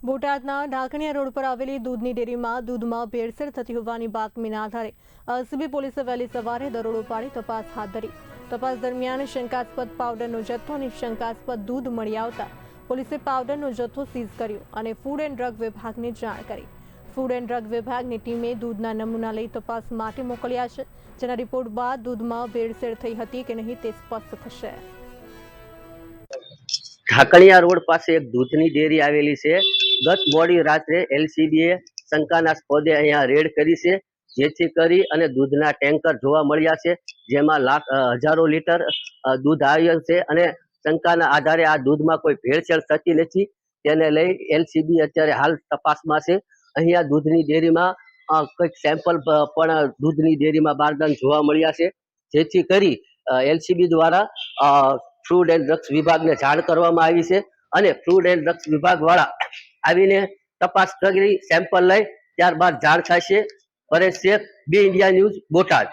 બોટાદના ઢાકણિયા રોડ પર આવેલી દૂધની ડેરીમાં દૂધમાં ભેળસેળ થતી હોવાની બાતમીના આધારે એલસીબી પોલીસે વહેલી સવારે દરોડો પાડી તપાસ હાથ ધરી। તપાસ દરમિયાન શંકાસ્પદ પાવડરનો જથ્થો અને શંકાસ્પદ દૂધ મળી આવતા પોલીસે પાવડરનો જથ્થો સીઝ કર્યો અને ફૂડ એન્ડ ડ્રગ વિભાગને જાણ કરી। ફૂડ એન્ડ ડ્રગ વિભાગની ટીમે દૂધના નમૂના લઈ તપાસ માટે મોકલ્યા છે, જેના રિપોર્ટ બાદ દૂધમાં ભેળસેળ થઈ હતી કે નહીં તે સ્પષ્ટ થશે। ઢાકણિયા રોડ પાસે એક દૂધની ડેરી આવેલી છે। ગત મોડી રાત્રે એલસીબીએ શંકાસ્પદે અહીંયા રેડ કરી છે, જેથી કરી અને દૂધના ટેન્કર જોવા મળ્યા છે, જેમાં હજારો લીટર દૂધ આવ્યું છે અને શંકાના આધારે આ દૂધમાં કોઈ ભેળસેળ થતી નથી, તેને લઈ એલસીબી અત્યારે હાલ તપાસમાં છે। અહીંયા દૂધની ડેરીમાં કંઈક સેમ્પલ પણ દૂધની ડેરીમાં બારદાન જોવા મળ્યા છે, જેથી કરી એલસીબી દ્વારા ફૂડ એન્ડ ડ્રગ્સ વિભાગને જાણ કરવામાં આવી છે અને ફૂડ એન્ડ ડ્રગ્સ વિભાગ વાળા આવીને તપાસ કરી સેમ્પલ લઈ ત્યારબાદ જાણ થશે। પરેશ શેખ, બી ઇન્ડિયા ન્યૂઝ, બોટાદ।